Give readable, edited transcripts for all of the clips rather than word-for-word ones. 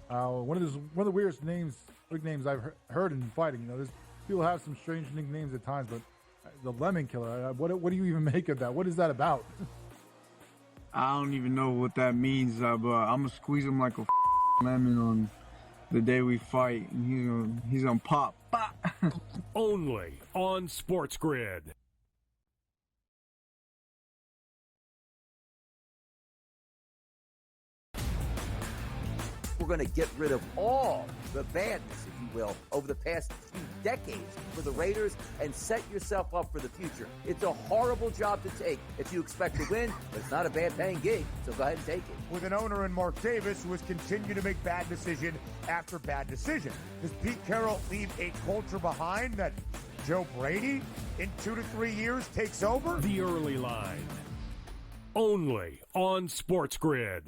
One of the weirdest big names I've heard in fighting. There's people have some strange nicknames at times, but the Lemon Killer. What do you even make of that? What is that about? I don't even know what that means, but I'm gonna squeeze him like a lemon on the day we fight, and he's gonna pop. Only on SportsGrid. We're going to get rid of all the badness, if you will, over the past few decades for the Raiders and set yourself up for the future. It's a horrible job to take if you expect to win, but it's not a bad paying gig, so go ahead and take it. With an owner in Mark Davis who has continued to make bad decision after bad decision. Does Pete Carroll leave a culture behind that Joe Brady in 2 to 3 years takes over? The Early Line. Only on SportsGrid.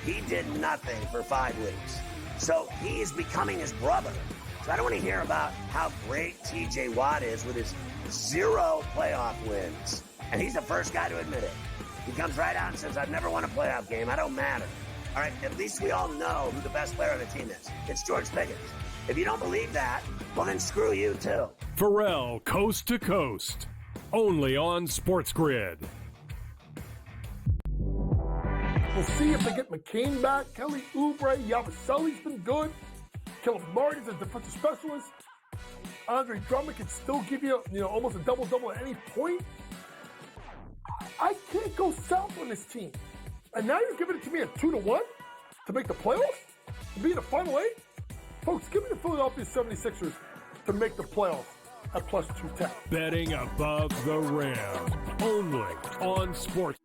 He did nothing for 5 weeks. So he's becoming his brother. So I don't want to hear about how great TJ Watt is with his 0 playoff wins. And he's the first guy to admit it. He comes right out and says, I've never won a playoff game. I don't matter. All right, at least we all know who the best player on the team is. It's George Pickens. If you don't believe that, well, then screw you too. Pharrell, Coast to Coast. Only on SportsGrid. We'll see if they get McCain back. Kelly Oubre, Yabusele's been good. Caleb Martin's a defensive specialist. Andre Drummond can still give you, almost a double-double at any point. I can't go south on this team. And now you're giving it to me at 2-1 to make the playoffs? To be in the Final 8? Folks, give me the Philadelphia 76ers to make the playoffs at plus 210. Betting above the rim. Only on Sports.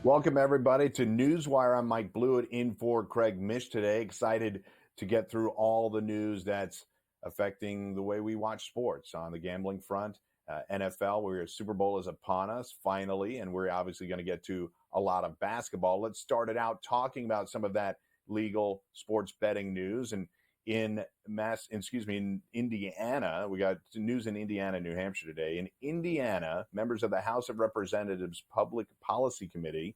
Welcome, everybody, to NewsWire. I'm Mike Blewitt in for Craig Mish today. Excited to get through all the news that's affecting the way we watch sports on the gambling front. NFL, where Super Bowl is upon us, finally, and we're obviously going to get to a lot of basketball. Let's start it out talking about some of that legal sports betting news. And in Indiana, we got news in Indiana, New Hampshire today. In Indiana, members of the House of Representatives Public Policy Committee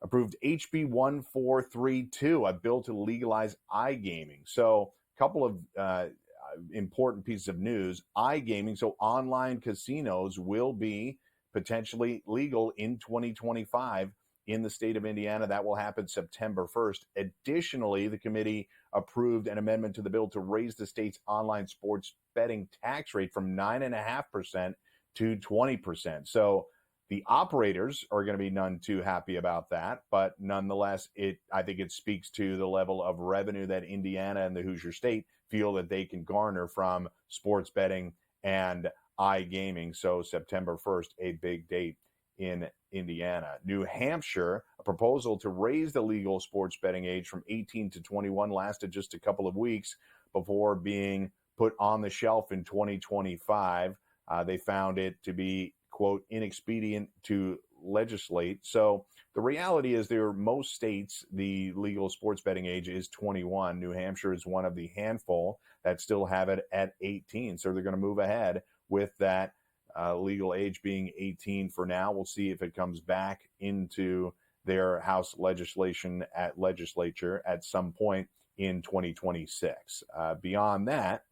approved HB 1432, a bill to legalize iGaming. So a couple of important pieces of news. iGaming, so online casinos, will be potentially legal in 2025 in the state of Indiana. That will happen September 1st. Additionally, the committee approved an amendment to the bill to raise the state's online sports betting tax rate from 9.5% to 20%. So the operators are going to be none too happy about that, but nonetheless, I think it speaks to the level of revenue that Indiana and the Hoosier State feel that they can garner from sports betting and iGaming. So September 1st, a big date in Indiana. New Hampshire, a proposal to raise the legal sports betting age from 18 to 21 lasted just a couple of weeks before being put on the shelf in 2025. They found it to be, quote, inexpedient to legislate. So the reality is most states, the legal sports betting age is 21. New Hampshire is one of the handful that still have it at 18. So they're going to move ahead with that legal age being 18 for now. We'll see if it comes back into their House legislature at some point in 2026. Beyond that,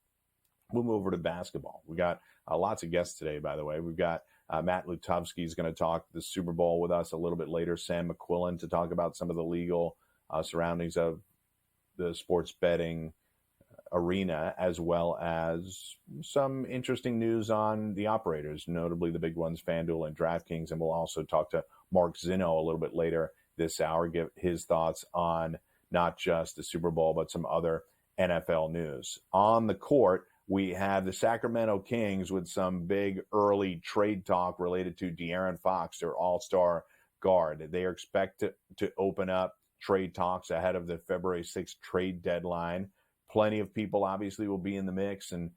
we'll move over to basketball. We got lots of guests today, by the way. We've got Matt Lutovsky is going to talk the Super Bowl with us a little bit later. Sam McQuillan to talk about some of the legal surroundings of the sports betting arena, as well as some interesting news on the operators, notably the big ones, FanDuel and DraftKings. And we'll also talk to Mark Zinno a little bit later this hour, give his thoughts on not just the Super Bowl, but some other NFL news. On the court, we have the Sacramento Kings with some big early trade talk related to De'Aaron Fox, their all-star guard. They are expected to open up trade talks ahead of the February 6th trade deadline. Plenty of people obviously will be in the mix, and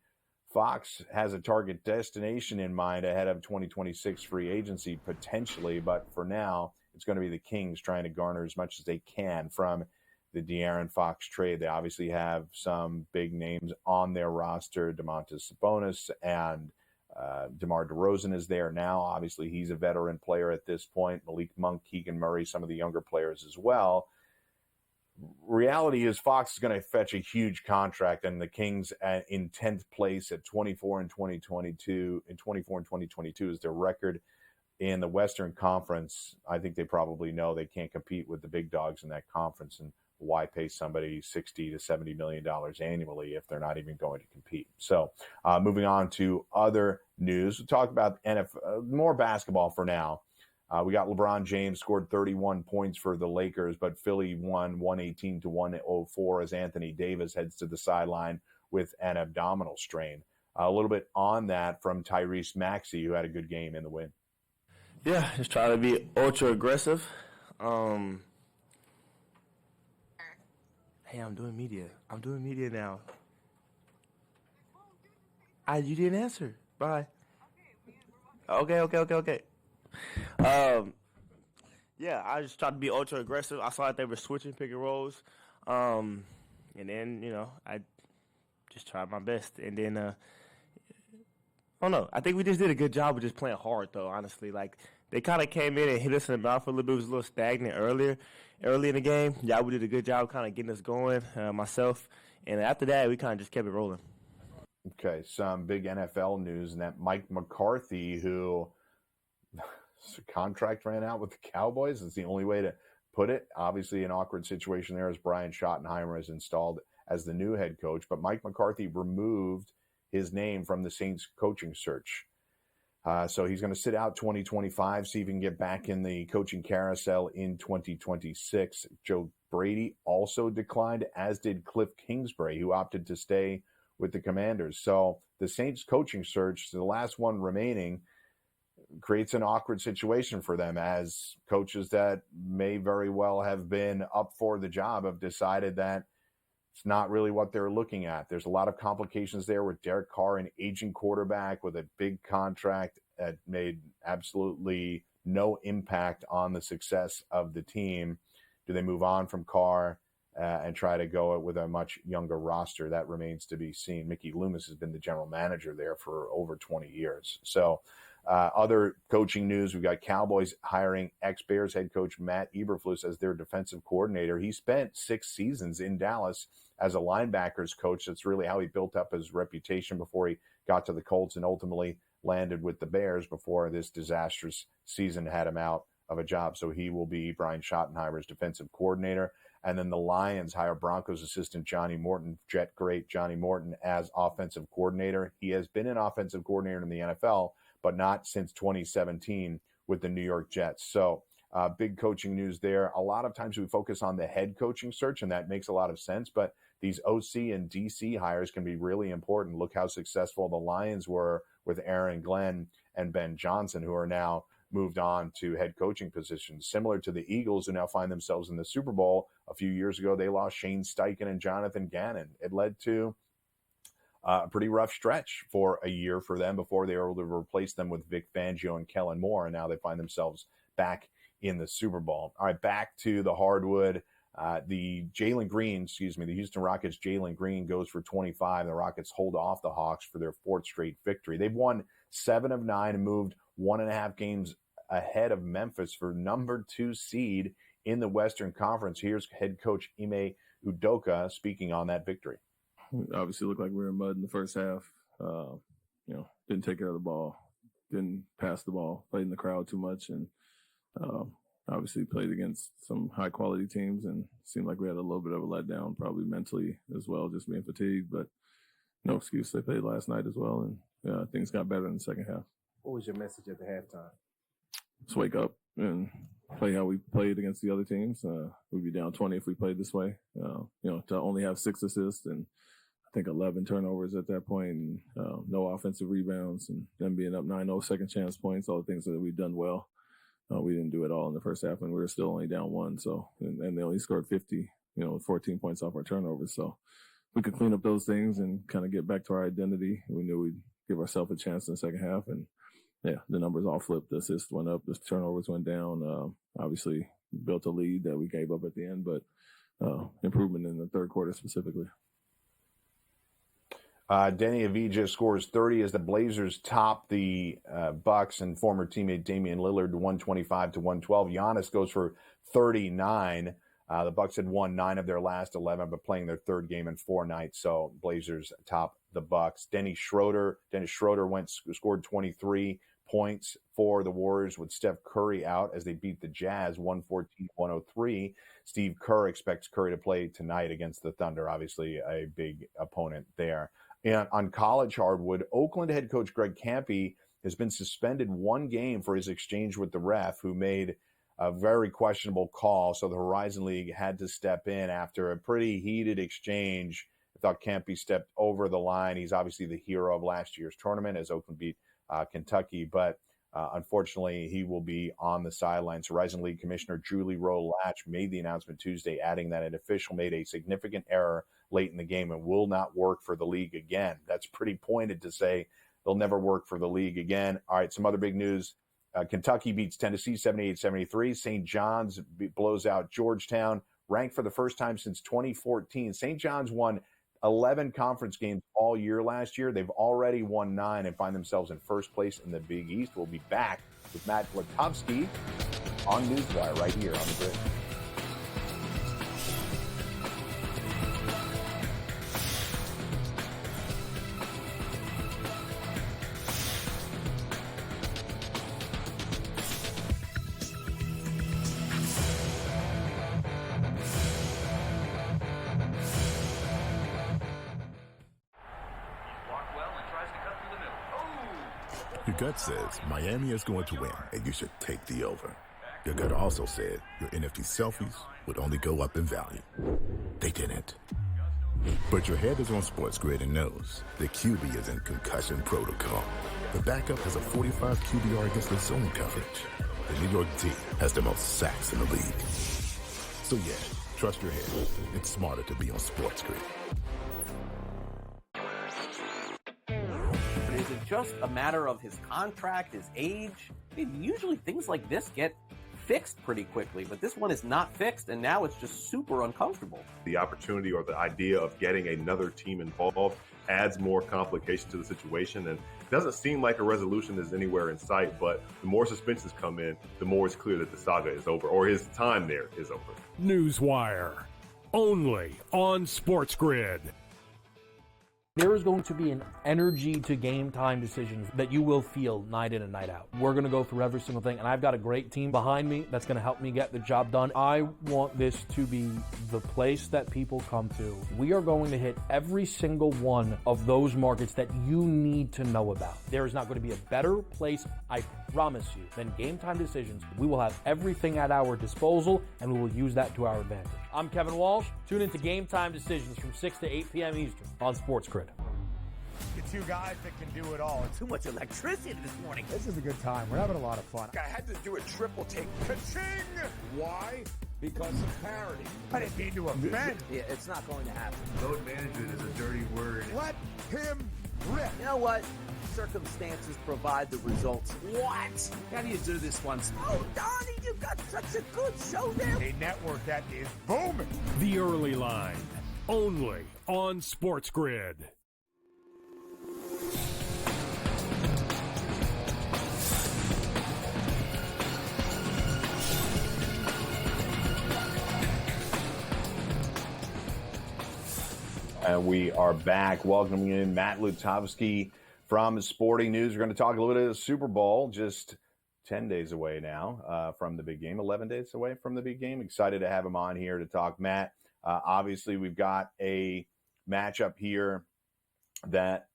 Fox has a target destination in mind ahead of 2026 free agency potentially, but for now, it's going to be the Kings trying to garner as much as they can from the De'Aaron Fox trade. They obviously have some big names on their roster. Domantas Sabonis and DeMar DeRozan is there now. Obviously, he's a veteran player at this point. Malik Monk, Keegan Murray, some of the younger players as well. Reality is Fox is going to fetch a huge contract, and the Kings in 10th place at 24 in 2022. In 24 and 2022 is their record in the Western Conference. I think they probably know they can't compete with the big dogs in that conference, and why pay somebody $60 to $70 million annually if they're not even going to compete? So moving on to other news, we'll talk about NFL, more basketball for now. We got LeBron James scored 31 points for the Lakers, but Philly won 118 to 104 as Anthony Davis heads to the sideline with an abdominal strain. A little bit on that from Tyrese Maxey, who had a good game in the win. Yeah, just try to be ultra aggressive. Hey, I'm doing media. I'm doing media now. You didn't answer. Bye. Okay. Yeah, I just tried to be ultra aggressive. I saw that they were switching pick and rolls. And then, I just tried my best. And then, I don't know. I think we just did a good job of just playing hard, though, honestly. Like, they kind of came in and hit us in the mouth for a little bit. It was a little stagnant early in the game. Yeah, we did a good job kind of getting us going, myself. And after that, we kind of just kept it rolling. Okay, some big NFL news, and that Mike McCarthy, who contract ran out with the Cowboys, is the only way to put it. Obviously, an awkward situation there as Brian Schottenheimer is installed as the new head coach, but Mike McCarthy removed his name from the Saints coaching search. So he's going to sit out 2025, see if he can get back in the coaching carousel in 2026. Joe Brady also declined, as did Cliff Kingsbury, who opted to stay with the Commanders. So the Saints coaching search, the last one remaining, creates an awkward situation for them, as coaches that may very well have been up for the job have decided that it's not really what they're looking at. There's a lot of complications there with Derek Carr, an aging quarterback with a big contract that made absolutely no impact on the success of the team. Do they move on from Carr and try to go with a much younger roster? That remains to be seen. Mickey Loomis has been the general manager there for over 20 years. So other coaching news, we've got Cowboys hiring ex-Bears head coach Matt Eberflus as their defensive coordinator. He spent 6 seasons in Dallas as a linebackers coach. That's really how he built up his reputation before he got to the Colts and ultimately landed with the Bears before this disastrous season had him out of a job. So he will be Brian Schottenheimer's defensive coordinator. And then the Lions hire Broncos assistant Johnny Morton, Jet great Johnny Morton, as offensive coordinator. He has been an offensive coordinator in the NFL, but not since 2017 with the New York Jets. So big coaching news there. A lot of times we focus on the head coaching search, and that makes a lot of sense, but these OC and DC hires can be really important. Look how successful the Lions were with Aaron Glenn and Ben Johnson, who are now moved on to head coaching positions. Similar to the Eagles, who now find themselves in the Super Bowl. A few years ago, they lost Shane Steichen and Jonathan Gannon. It led to a pretty rough stretch for a year for them before they were able to replace them with Vic Fangio and Kellen Moore, and now they find themselves back in the Super Bowl. All right, back to the hardwood. The Houston Rockets' Jalen Green goes for 25. The Rockets hold off the Hawks for their 4th straight victory. They've won 7 of 9 and moved 1.5 games ahead of Memphis for number 2 seed in the Western Conference. Here's head coach Ime Udoka speaking on that victory. Obviously looked like we were in mud in the first half. Didn't take care of the ball, didn't pass the ball, played in the crowd too much, and obviously played against some high quality teams and seemed like we had a little bit of a letdown, probably mentally as well, just being fatigued, but no excuse. They played last night as well, and things got better in the second half. What was your message at the halftime? Just wake up and play how we played against the other teams. We'd be down 20 if we played this way. To only have 6 assists and I think 11 turnovers at that point, and no offensive rebounds, and them being up 9-0 second chance points, all the things that we've done well. We didn't do it all in the first half, and we were still only down 1. So, and they only scored 50, 14 points off our turnovers. So, we could clean up those things and kind of get back to our identity. We knew we'd give ourselves a chance in the second half, and yeah, the numbers all flipped. The assists went up, the turnovers went down. Obviously, built a lead that we gave up at the end, but improvement in the third quarter specifically. Denny Avdija scores 30 as the Blazers top the Bucks and former teammate Damian Lillard 125-112. Giannis goes for 39. The Bucks had won 9 of their last 11, but playing their third game in 4 nights. So Blazers top the Bucks. Dennis Schroeder scored 23 points for the Warriors with Steph Curry out as they beat the Jazz 114-103. Steve Kerr expects Curry to play tonight against the Thunder. Obviously, a big opponent there. And on college hardwood, Oakland head coach Greg Kampe has been suspended 1 game for his exchange with the ref, who made a very questionable call. So the Horizon League had to step in after a pretty heated exchange. I thought Kampe stepped over the line. He's obviously the hero of last year's tournament as Oakland beat Kentucky, but unfortunately, he will be on the sidelines. Horizon League Commissioner Julie Rowe-Latch made the announcement Tuesday, adding that an official made a significant error late in the game and will not work for the league again. That's pretty pointed to say they'll never work for the league again. All right, some other big news. Kentucky beats Tennessee 78-73. St. John's blows out Georgetown, ranked for the first time since 2014. St. John's won 11 conference games all year last year. They've already won 9 and find themselves in first place in the Big East. We'll be back with Matt Lutovsky on NewsWire right here on the Grid. Your gut says Miami is going to win, and you should take the over. Your gut also said your NFT selfies would only go up in value. They didn't. But your head is on SportsGrid and knows the QB is in concussion protocol. The backup has a 45 QBR against the zone coverage. The New York D has the most sacks in the league. So yeah, trust your head. It's smarter to be on SportsGrid. Is it just a matter of his contract, his age? I mean, usually things like this get fixed pretty quickly, but this one is not fixed, and now it's just super uncomfortable. The opportunity or the idea of getting another team involved adds more complication to the situation, and it doesn't seem like a resolution is anywhere in sight, but the more suspensions come in, the more it's clear that the saga is over, or his time there is over. NewsWire, only on SportsGrid. There is going to be an energy to game time decisions that you will feel night in and night out. We're going to go through every single thing, and I've got a great team behind me that's going to help me get the job done. I want this to be the place that people come to. We are going to hit every single one of those markets that you need to know about. There is not going to be a better place, I promise you, than Game Time Decisions. We will have everything at our disposal, and we will use that to our advantage. I'm Kevin Walsh. Tune into Game Time Decisions from 6 to 8 p.m. Eastern on SportsGrid. The 2 guys that can do it all. Too much electricity this morning. This is a good time. We're having a lot of fun. I had to do a triple take. Ka-ching! Why? Because of parity. I didn't mean to offend. Yeah, it's not going to happen. Load management is a dirty word. Let him rip. You know what? Circumstances provide the results. What? How do you do this once? Oh, Donnie, you've got such a good show there. A network that is booming. The Early Line, only on SportsGrid. And we are back, welcoming in Matt Lutovsky from Sporting News. We're going to talk a little bit of the Super Bowl, just 10 days away now from the big game, 11 days away from the big game. Excited to have him on here to talk. Matt, obviously we've got a matchup here that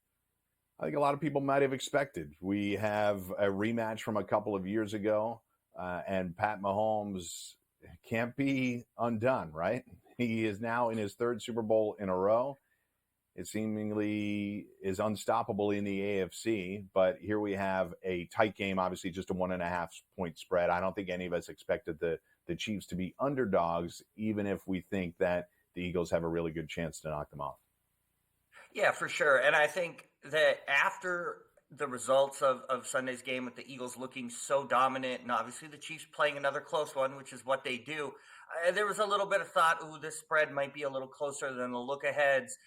I think a lot of people might have expected. We have a rematch from a couple of years ago, and Pat Mahomes can't be undone, right? He is now in his 3rd Super Bowl in a row. It seemingly is unstoppable in the AFC, but here we have a tight game, obviously just a 1.5 point spread. I don't think any of us expected the Chiefs to be underdogs, even if we think that the Eagles have a really good chance to knock them off. Yeah, for sure. And I think that after the results of Sunday's game with the Eagles looking so dominant, and obviously the Chiefs playing another close one, which is what they do, there was a little bit of thought, ooh, this spread might be a little closer than the look aheads.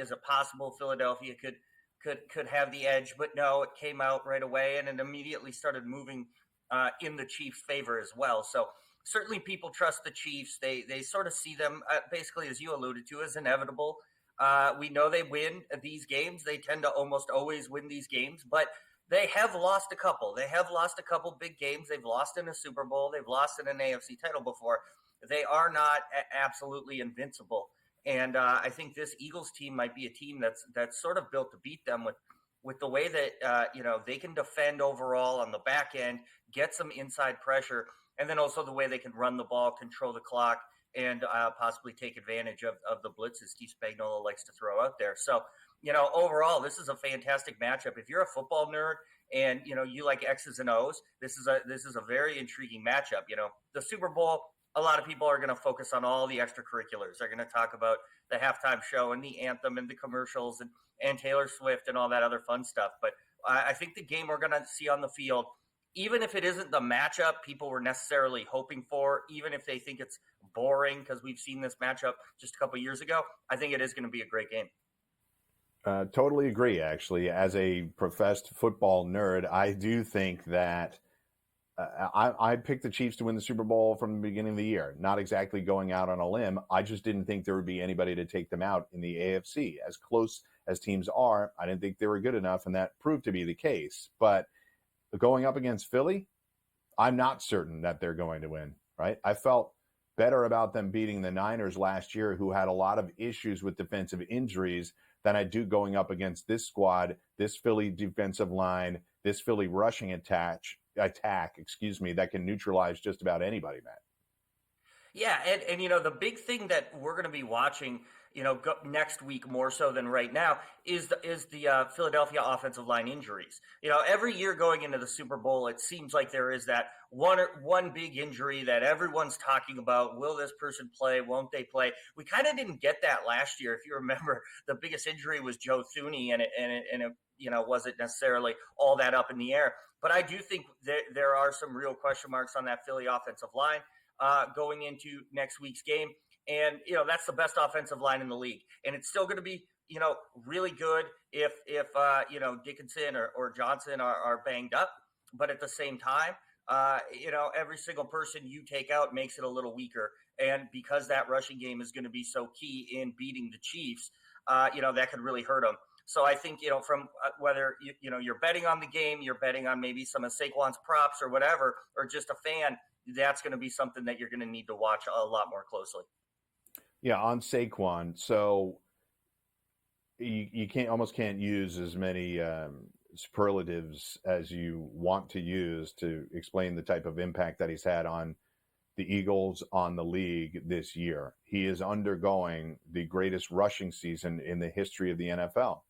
Is it possible Philadelphia could have the edge? But no, it came out right away, and it immediately started moving in the Chiefs' favor as well. So certainly people trust the Chiefs. They sort of see them, basically, as you alluded to, as inevitable. We know they win these games. They tend to almost always win these games, but they have lost a couple. They have lost a couple big games. They've lost in a Super Bowl. They've lost in an AFC title before. They are not absolutely invincible. And I think this Eagles team might be a team that's sort of built to beat them with the way that they can defend overall on the back end, get some inside pressure, and then also the way they can run the ball, control the clock, and possibly take advantage of the blitzes Steve Spagnuolo likes to throw out there. So, overall, this is a fantastic matchup. If you're a football nerd and, you like X's and O's, this is a very intriguing matchup. The Super Bowl, a lot of people are going to focus on all the extracurriculars. They're going to talk about the halftime show and the anthem and the commercials and Taylor Swift and all that other fun stuff. But I think the game we're going to see on the field, even if it isn't the matchup people were necessarily hoping for, even if they think it's boring because we've seen this matchup just a couple years ago, I think it is going to be a great game. Totally agree, actually. As a professed football nerd, I do think that I picked the Chiefs to win the Super Bowl from the beginning of the year. Not exactly going out on a limb. I just didn't think there would be anybody to take them out in the AFC. As close as teams are, I didn't think they were good enough, and that proved to be the case. But going up against Philly, I'm not certain that they're going to win, right? I felt better about them beating the Niners last year, who had a lot of issues with defensive injuries, than I do going up against this squad, this Philly defensive line, this Philly rushing attack, that can neutralize just about anybody, Matt. Yeah, and the big thing that we're going to be watching, next week more so than right now is the Philadelphia offensive line injuries. Every year going into the Super Bowl, it seems like there is that one big injury that everyone's talking about. Will this person play? Won't they play? We kind of didn't get that last year. If you remember, the biggest injury was Joe Thuney, and it wasn't necessarily all that up in the air. But I do think there are some real question marks on that Philly offensive line going into next week's game. And, that's the best offensive line in the league. And it's still going to be, really good if Dickinson or Johnson are banged up. But at the same time, every single person you take out makes it a little weaker. And because that rushing game is going to be so key in beating the Chiefs, that could really hurt them. So I think, from whether, you're betting on the game, you're betting on maybe some of Saquon's props or whatever, or just a fan, that's going to be something that you're going to need to watch a lot more closely. Yeah, on Saquon, so you almost can't use as many superlatives as you want to use to explain the type of impact that he's had on the Eagles, on the league this year. He is undergoing the greatest rushing season in the history of the NFL.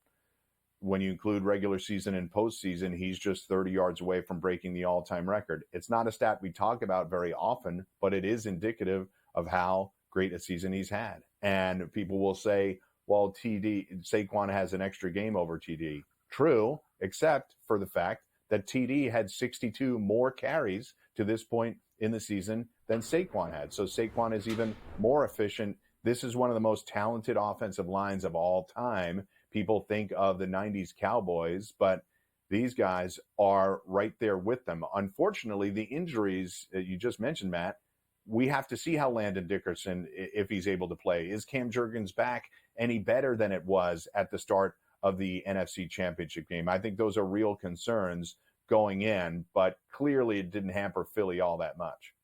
When you include regular season and postseason, he's just 30 yards away from breaking the all-time record. It's not a stat we talk about very often, but it is indicative of how great a season he's had. And people will say, well, Saquon has an extra game over TD. True, except for the fact that TD had 62 more carries to this point in the season than Saquon had. So Saquon is even more efficient. This is one of the most talented offensive lines of all time. People think of the 90s Cowboys, but these guys are right there with them. Unfortunately, the injuries you just mentioned, Matt, we have to see how Landon Dickerson, if he's able to play. Is Cam Jurgens back any better than it was at the start of the NFC Championship game? I think those are real concerns going in, but clearly it didn't hamper Philly all that much.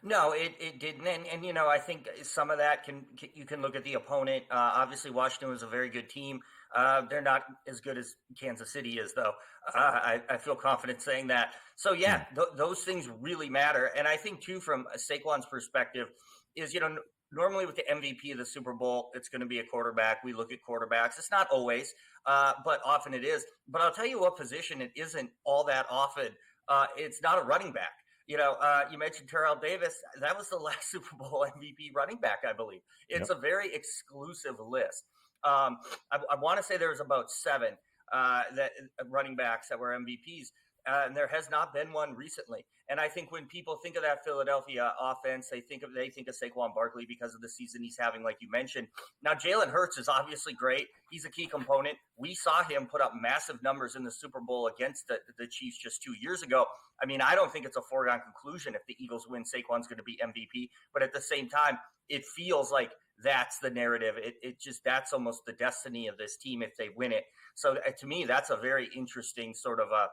No, it didn't. And I think some of that you can look at the opponent. Obviously, Washington was a very good team. They're not as good as Kansas City is, though. I feel confident saying that. So, yeah, those things really matter. And I think, too, from Saquon's perspective is, normally with the MVP of the Super Bowl, it's going to be a quarterback. We look at quarterbacks. It's not always, but often it is. But I'll tell you what position it isn't all that often. It's not a running back. You mentioned Terrell Davis. That was the last Super Bowl MVP running back, I believe. It's a very exclusive list. I want to say there was about 7 that running backs that were MVPs. And there has not been one recently. And I think when people think of that Philadelphia offense, they think of Saquon Barkley because of the season he's having, like you mentioned. Now, Jalen Hurts is obviously great. He's a key component. We saw him put up massive numbers in the Super Bowl against the Chiefs just 2 years ago. I mean, I don't think it's a foregone conclusion if the Eagles win, Saquon's going to be MVP. But at the same time, it feels like that's the narrative. It just, that's almost the destiny of this team if they win it. So to me, that's a very interesting sort of a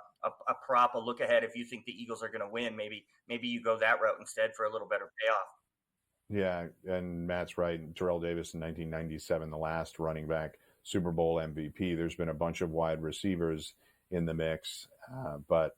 prop, a look ahead. If you think the Eagles are going to win, maybe you go that route instead for a little better payoff. Yeah, and Matt's right. Terrell Davis in 1997, the last running back Super Bowl MVP. There's been a bunch of wide receivers in the mix, but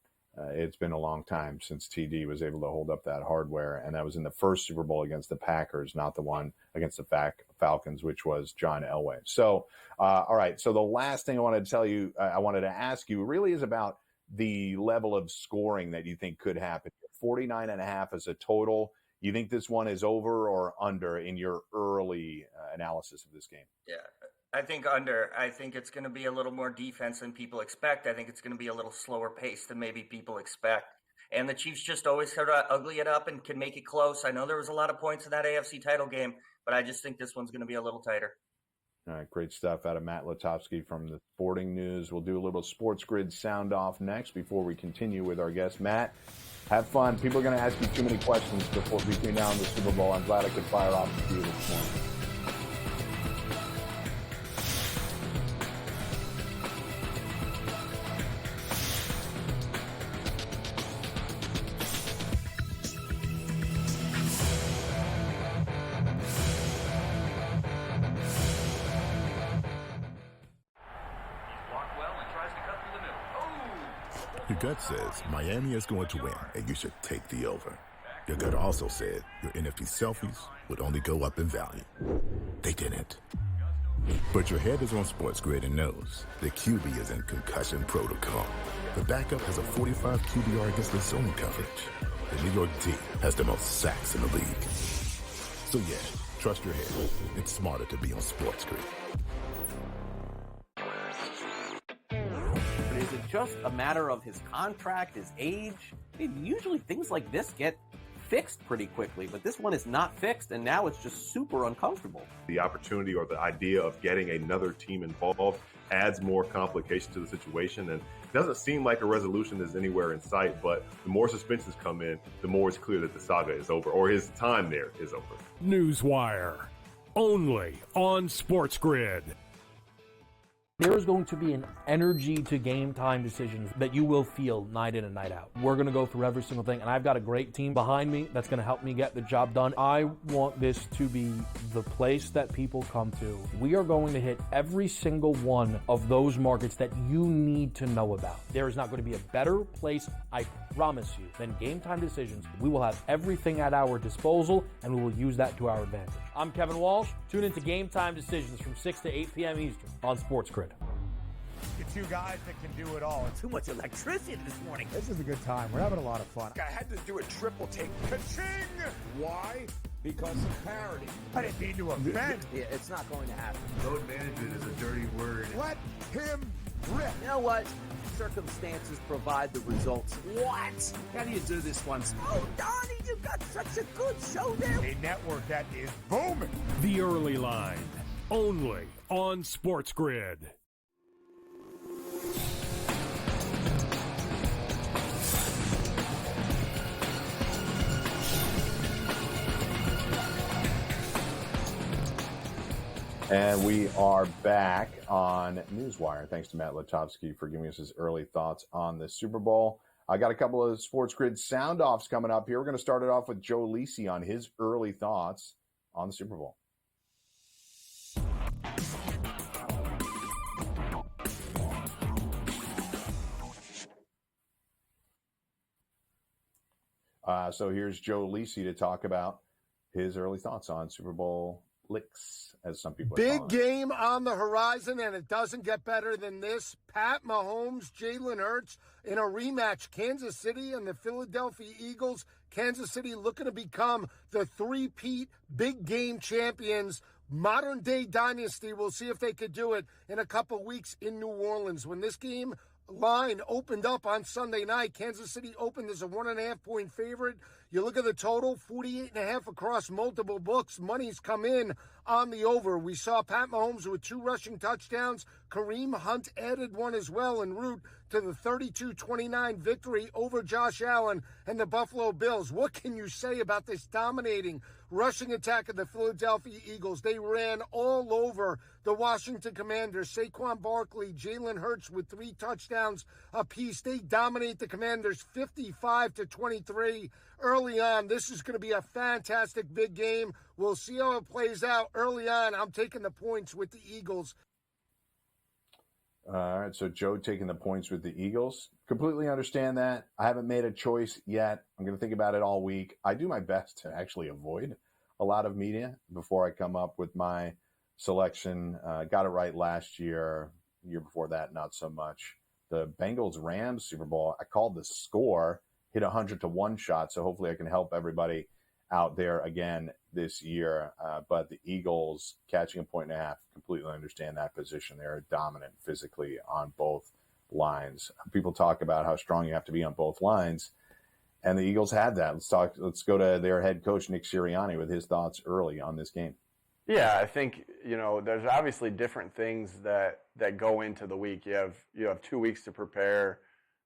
it's been a long time since TD was able to hold up that hardware, and that was in the first Super Bowl against the Packers, not the one against the Falcons, which was John Elway. So, all right, so the last thing I wanted to tell you, I wanted to ask you, really is about the level of scoring that you think could happen. 49.5 as a total. You think this one is over or under in your early analysis of this game? Yeah, I think under. I think it's going to be a little more defense than people expect. I think it's going to be a little slower pace than maybe people expect. And the Chiefs just always sort of ugly it up and can make it close. I know there was a lot of points in that AFC title game, but I just think this one's going to be a little tighter. All right, great stuff out of Matt Lutovsky from the Sporting News. We'll do a little SportsGrid sound off next before we continue with our guest. Matt, have fun. People are going to ask you too many questions between now and the Super Bowl. I'm glad I could fire off with you this morning. Your gut says Miami is going to win, and you should take the over. Your gut also said your NFT selfies would only go up in value. They didn't. But your head is on SportsGrid and knows the QB is in concussion protocol. The backup has a 45 QBR against the zone coverage. The New York D has the most sacks in the league. So yeah, trust your head. It's smarter to be on SportsGrid. Is it just a matter of his contract, his age? I mean, usually things like this get fixed pretty quickly, but this one is not fixed, and now it's just super uncomfortable. The opportunity or the idea of getting another team involved adds more complication to the situation, and it doesn't seem like a resolution is anywhere in sight, but the more suspensions come in, the more it's clear that the saga is over, or his time there is over. NewsWire, only on SportsGrid. There is going to be an energy to game time decisions that you will feel night in and night out. We're going to go through every single thing, and I've got a great team behind me that's going to help me get the job done. I want this to be the place that people come to. We are going to hit every single one of those markets that you need to know about. There is not going to be a better place, I promise you, than Game Time Decisions. We will have everything at our disposal, and we will use that to our advantage. I'm Kevin Walsh. Tune into Game Time Decisions from 6 to 8 p.m. Eastern on SportsGrid. The two guys that can do it all. Too much electricity this morning. This is a good time. We're having a lot of fun. I had to do a triple take. Ka-ching! Why? Because of parity. I didn't mean to offend. Yeah, it's not going to happen. Load management is a dirty word. Let him rip. You know what? Circumstances provide the results. What? How do you do this once? Oh, Donnie, you got such a good show there. A network that is booming. The Early Line, only on SportsGrid. And we are back on NewsWire. Thanks to Matt Lutovsky for giving us his early thoughts on the Super Bowl. I got a couple of SportsGrid sound-offs coming up here. We're going to start it off with Joe Lisi on his early thoughts on the Super Bowl. So here's Joe Lisi to talk about his early thoughts on Super Bowl LIX, as some people are Big calling it. game on the horizon, and it doesn't get better than this. Pat Mahomes, Jalen Hurts in a rematch. Kansas City and the Philadelphia Eagles. Kansas City looking to become the three-peat big game champions modern day dynasty. We'll see if they could do it in a couple weeks in New Orleans. When this game line opened up on Sunday night, Kansas City opened as a 1.5-point favorite. You look at the total, 48.5 across multiple books. Money's come in on the over. We saw Pat Mahomes with 2 rushing touchdowns. Kareem Hunt added one as well en route to the 32-29 victory over Josh Allen and the Buffalo Bills. What can you say about this dominating rushing attack of the Philadelphia Eagles? They ran all over the Washington Commanders. Saquon Barkley, Jalen Hurts with 3 touchdowns apiece. They dominate the Commanders 55-23 early on. This is going to be a fantastic big game. We'll see how it plays out early on. I'm taking the points with the Eagles. All right, so Joe taking the points with the Eagles. Completely understand that. I haven't made a choice yet. I'm going to think about it all week. I do my best to actually avoid a lot of media before I come up with my selection. Got it right last year. Year before that, not so much. The Bengals-Rams Super Bowl, I called the score, hit 100-1 shot, so hopefully I can help everybody out there again this year. But the Eagles catching 1.5, completely understand that position. They're dominant physically on both lines. People talk about how strong you have to be on both lines, and the Eagles had that. Let's go to their head coach, Nick Sirianni, with his thoughts early on this game. Yeah, I think, there's obviously different things that go into the week. You have 2 weeks to prepare,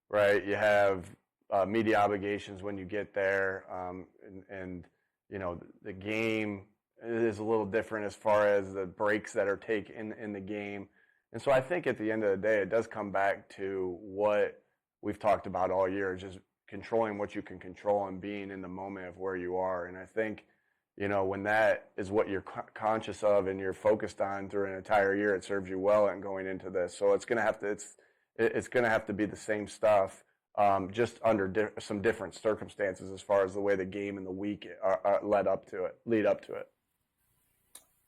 right? You have media obligations when you get there, and the game is a little different as far as the breaks that are taken in the game. And so I think at the end of the day, it does come back to what we've talked about all year, just controlling what you can control and being in the moment of where you are. And I think, when that is what you're conscious of and you're focused on through an entire year, it serves you well and going into this. So it's going to have to be the same stuff, just under some different circumstances as far as the way the game and the week lead up to it.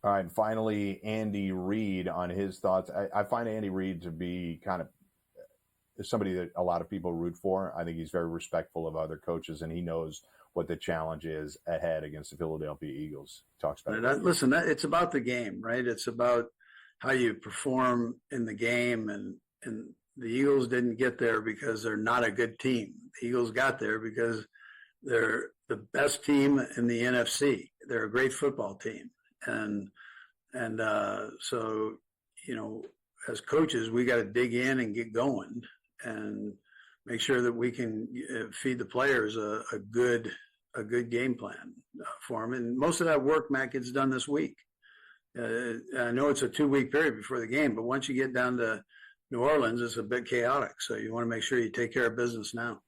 All right, finally, Andy Reid on his thoughts. I find Andy Reid to be kind of somebody that a lot of people root for. I think he's very respectful of other coaches, and he knows what the challenge is ahead against the Philadelphia Eagles. He talks about it. Listen, it's about the game, right? It's about how you perform in the game, and the Eagles didn't get there because they're not a good team. The Eagles got there because they're the best team in the NFC. They're a great football team. And so, as coaches, we got to dig in and get going and make sure that we can feed the players a good game plan for them. And most of that work, Matt, gets done this week. I know it's a 2-week period before the game, but once you get down to New Orleans, it's a bit chaotic. So you want to make sure you take care of business now.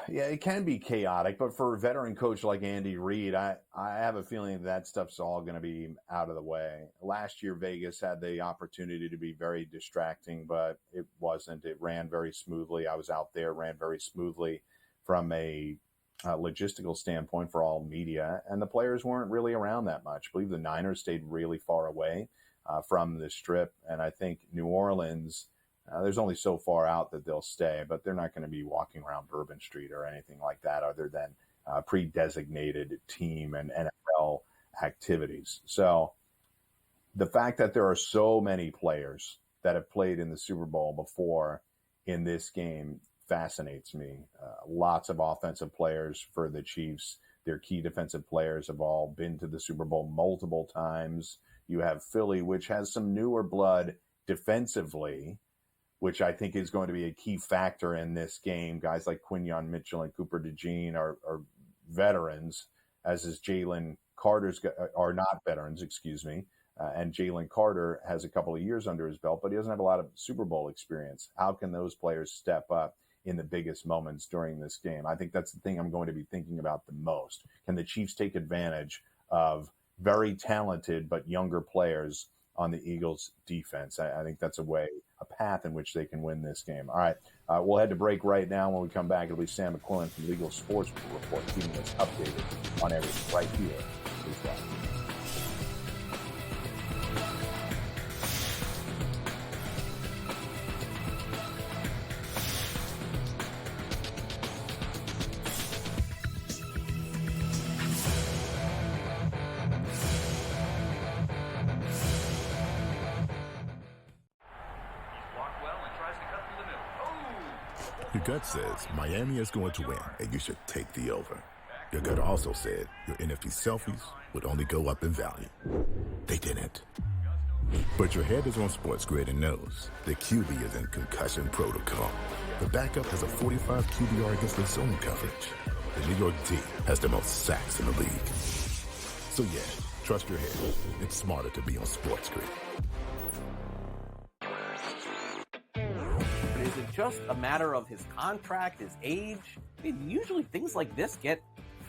Yeah, it can be chaotic, but for a veteran coach like Andy Reid, I have a feeling that stuff's all going to be out of the way. Last year, Vegas had the opportunity to be very distracting, but it wasn't. It ran very smoothly. I was out there, ran very smoothly from a logistical standpoint for all media, and the players weren't really around that much. I believe the Niners stayed really far away from the Strip, and I think New Orleans – there's only so far out that they'll stay, but they're not going to be walking around Bourbon Street or anything like that other than pre-designated team and NFL activities. So the fact that there are so many players that have played in the Super Bowl before in this game fascinates me. Lots of offensive players for the Chiefs. Their key defensive players have all been to the Super Bowl multiple times. You have Philly, which has some newer blood defensively, which I think is going to be a key factor in this game. Guys like Quinyon Mitchell and Cooper DeJean are veterans, as is Jalen Carter's are not veterans, and Jalen Carter has a couple of years under his belt, but he doesn't have a lot of Super Bowl experience. How can those players step up in the biggest moments during this game? I think that's the thing I'm going to be thinking about the most. Can the Chiefs take advantage of very talented but younger players on the Eagles' defense? I think that's a path in which they can win this game. All right, we'll head to break right now. When we come back, it'll be Sam McQuillan from Legal Sports Report keeping us updated on everything right here. Please watch. Your gut says Miami is going to win, and you should take the over. Your gut also said your NFT selfies would only go up in value. They didn't. But your head is on SportsGrid and knows the QB is in concussion protocol. The backup has a 45 QBR against the zone coverage. The New York D has the most sacks in the league. So yeah, trust your head. It's smarter to be on SportsGrid. Is it just a matter of his contract, his age? I mean, usually things like this get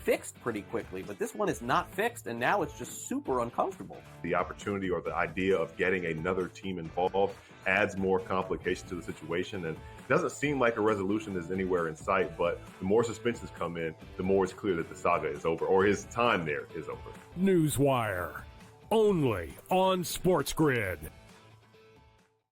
fixed pretty quickly, but this one is not fixed, and now it's just super uncomfortable. The opportunity or the idea of getting another team involved adds more complication to the situation, and it doesn't seem like a resolution is anywhere in sight, but the more suspensions come in, the more it's clear that the saga is over, or his time there is over. NewsWire, only on SportsGrid.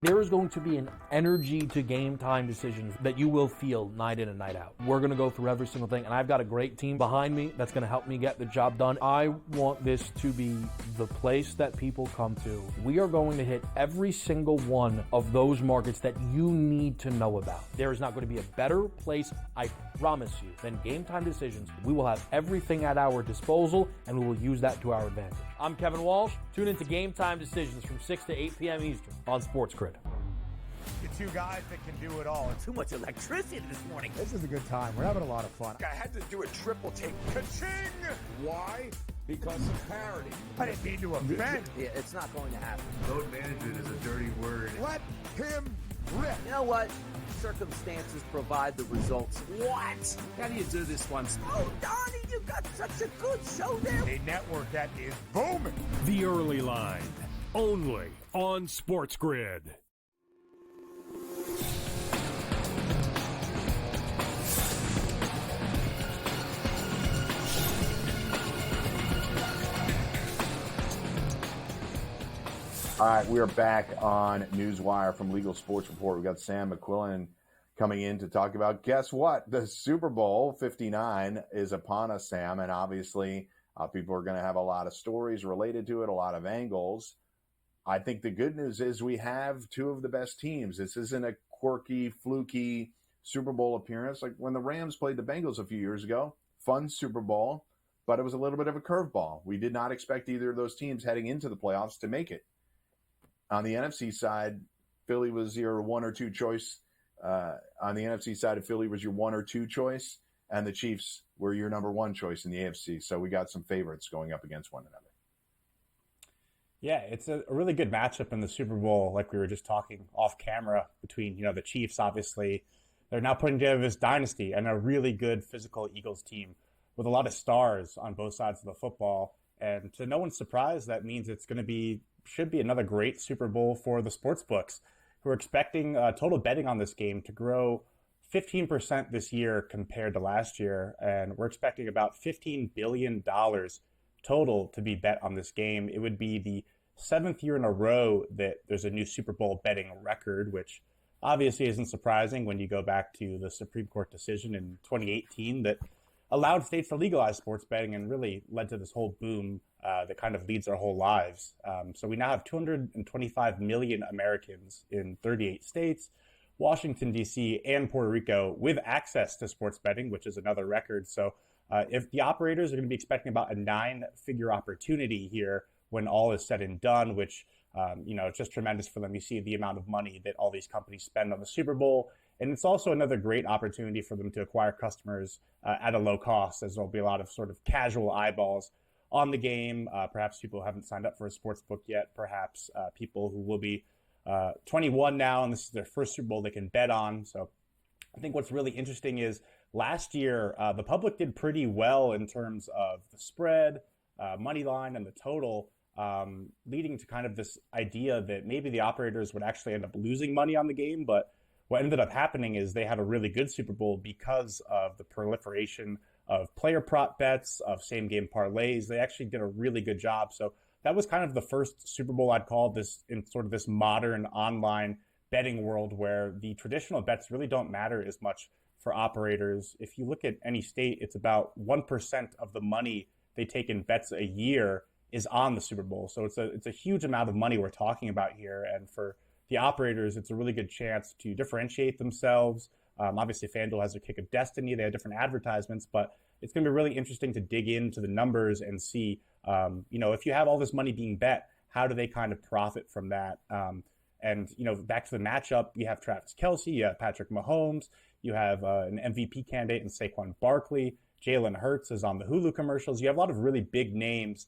There is going to be an energy to game time decisions that you will feel night in and night out. We're going to go through every single thing, and I've got a great team behind me that's going to help me get the job done. I want this to be the place that people come to. We are going to hit every single one of those markets that you need to know about. There is not going to be a better place, I promise you, than Game Time Decisions. We will have everything at our disposal, and we will use that to our advantage. I'm Kevin Walsh. Tune into Game Time Decisions from 6 to 8 p.m. Eastern on SportsGrid. The two guys that can do it all. Too much electricity this morning. This is a good time. We're having a lot of fun. I had to do a triple take. Ka-ching! Why? Because of parity. I didn't mean to offend. Yeah, it's not going to happen. Load management is a dirty word. Let him rip. You know what? Circumstances provide the results. What? How do you do this once? Oh, Donnie, you got such a good show there. A network that is booming. The Early Line, only on SportsGrid. All right, we are back on NewsWire from Legal Sports Report. We've got Sam McQuillan coming in to talk about, guess what? The Super Bowl 59 is upon us, Sam, and obviously people are going to have a lot of stories related to it, a lot of angles. I think the good news is we have two of the best teams. This isn't a quirky, fluky Super Bowl appearance like when the Rams played the Bengals a few years ago. Fun Super Bowl, but it was a little bit of a curveball. We did not expect either of those teams heading into the playoffs to make it. On the NFC side, Philly was your one or two choice. On the NFC side of Philly was your one or two choice, and the Chiefs were your number one choice in the AFC. So we got some favorites going up against one another. Yeah, it's a really good matchup in the Super Bowl, like we were just talking off camera, between, the Chiefs, obviously. They're now putting together this dynasty and a really good physical Eagles team with a lot of stars on both sides of the football. And to no one's surprise, that means it's going to should be another great Super Bowl for the sports books, who are expecting total betting on this game to grow 15% this year compared to last year. And we're expecting about $15 billion total to be bet on this game. It would be the 7th year in a row that there's a new Super Bowl betting record, which obviously isn't surprising when you go back to the Supreme Court decision in 2018 that allowed states to legalize sports betting and really led to this whole boom that kind of leads our whole lives. So we now have 225 million Americans in 38 states, Washington, D.C., and Puerto Rico with access to sports betting, which is another record. So if the operators are going to be expecting about a 9-figure opportunity here when all is said and done, which, it's just tremendous for them. You see the amount of money that all these companies spend on the Super Bowl. And it's also another great opportunity for them to acquire customers at a low cost, as there'll be a lot of sort of casual eyeballs on the game. Perhaps people who haven't signed up for a sports book yet. Perhaps people who will be 21 now, and this is their first Super Bowl they can bet on. So I think what's really interesting is last year, the public did pretty well in terms of the spread, money line, and the total, leading to kind of this idea that maybe the operators would actually end up losing money on the game. But what ended up happening is they had a really good Super Bowl because of the proliferation of player prop bets, of same-game parlays. They actually did a really good job. So that was kind of the first Super Bowl I'd call this in sort of this modern online betting world where the traditional bets really don't matter as much for operators. If you look at any state, it's about 1% of the money they take in bets a year is on the Super Bowl. So it's a huge amount of money we're talking about here. And for the operators, it's a really good chance to differentiate themselves, Obviously, FanDuel has their kick of destiny. They have different advertisements, but it's going to be really interesting to dig into the numbers and see, if you have all this money being bet, how do they kind of profit from that? And, back to the matchup, you have Travis Kelce, you have Patrick Mahomes, you have an MVP candidate in Saquon Barkley, Jalen Hurts is on the Hulu commercials. You have a lot of really big names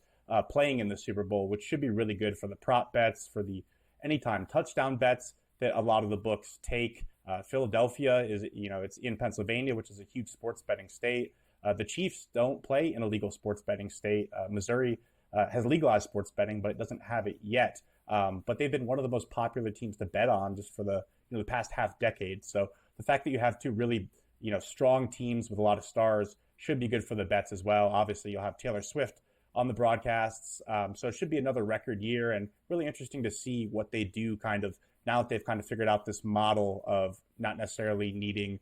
playing in the Super Bowl, which should be really good for the prop bets, for the anytime touchdown bets that a lot of the books take. Philadelphia is, it's in Pennsylvania, which is a huge sports betting state. The Chiefs don't play in a legal sports betting state. Missouri has legalized sports betting, but it doesn't have it yet. But they've been one of the most popular teams to bet on just for the the past half decade. So the fact that you have two really strong teams with a lot of stars should be good for the bets as well. Obviously, you'll have Taylor Swift on the broadcasts, so it should be another record year, and really interesting to see what they do kind of now that they've kind of figured out this model of not necessarily needing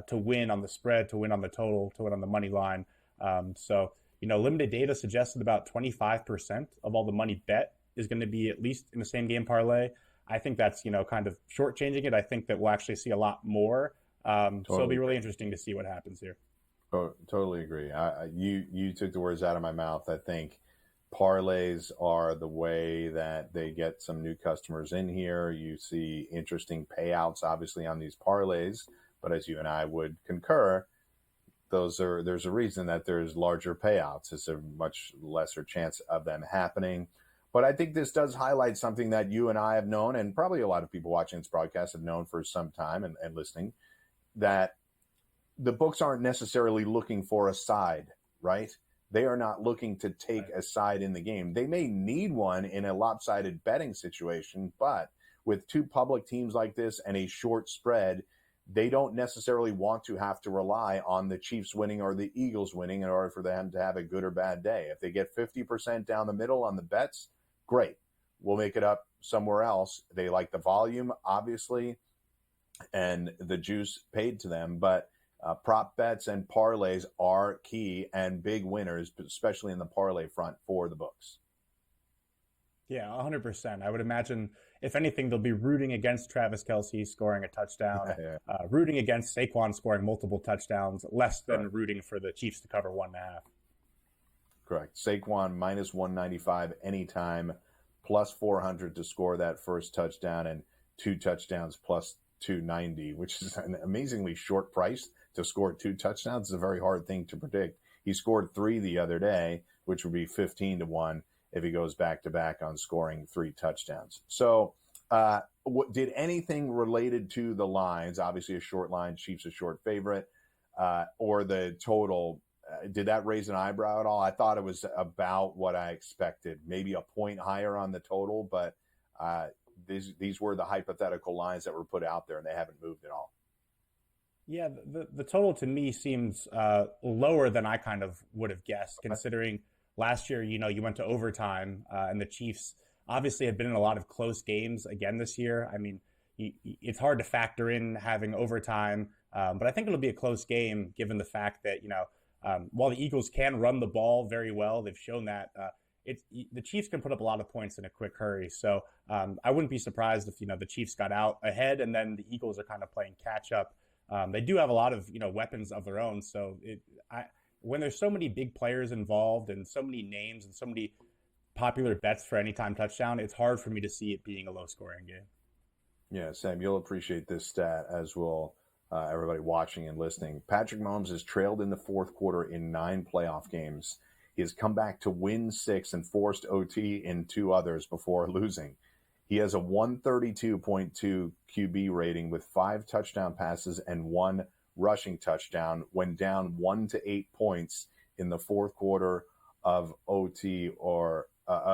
to win on the spread, to win on the total, to win on the money line. So limited data suggested about 25% of all the money bet is going to be at least in the same game parlay. I think that's, kind of shortchanging it. I think that we'll actually see a lot more. So it'll be really interesting to see what happens here. Oh, totally agree. You took the words out of my mouth. I think parlays are the way that they get some new customers in here. You see interesting payouts, obviously, on these parlays. But as you and I would concur, there's a reason that there's larger payouts. It's a much lesser chance of them happening. But I think this does highlight something that you and I have known, and probably a lot of people watching this broadcast have known for some time and listening, that the books aren't necessarily looking for a side, right? They are not looking to take a side in the game. They may need one in a lopsided betting situation, but with two public teams like this and a short spread, they don't necessarily want to have to rely on the Chiefs winning or the Eagles winning in order for them to have a good or bad day. If they get 50% down the middle on the bets, great. We'll make it up somewhere else. They like the volume, obviously, and the juice paid to them, but prop bets and parlays are key and big winners, especially in the parlay front for the books. Yeah, 100%. I would imagine, if anything, they'll be rooting against Travis Kelce scoring a touchdown, rooting against Saquon scoring multiple touchdowns, less than rooting for the Chiefs to cover 1.5. Correct. Saquon minus 195 anytime, plus 400 to score that first touchdown, and 2 touchdowns plus 290, which is an amazingly short price to score 2 touchdowns. It's a very hard thing to predict. He scored 3 the other day, which would be 15-1 if he goes back-to-back on scoring 3 touchdowns. So did anything related to the lines, obviously a short line, Chiefs a short favorite, or the total, did that raise an eyebrow at all? I thought it was about what I expected, maybe a point higher on the total, but these were the hypothetical lines that were put out there, and they haven't moved at all. Yeah, the total to me seems lower than I kind of would have guessed, considering last year, you went to overtime, and the Chiefs obviously have been in a lot of close games again this year. I mean, it's hard to factor in having overtime, but I think it'll be a close game given the fact that, while the Eagles can run the ball very well, they've shown that the Chiefs can put up a lot of points in a quick hurry. So I wouldn't be surprised if, the Chiefs got out ahead and then the Eagles are kind of playing catch up. They do have a lot of, weapons of their own. So when there's so many big players involved and so many names and so many popular bets for anytime touchdown, it's hard for me to see it being a low-scoring game. Yeah, Sam, you'll appreciate this stat, as will everybody watching and listening. Patrick Mahomes has trailed in the fourth quarter in 9 playoff games. He has come back to win 6 and forced OT in 2 others before losing. He has a 132.2 QB rating with 5 touchdown passes and 1 rushing touchdown when down 1 to 8 points in the fourth quarter of OT or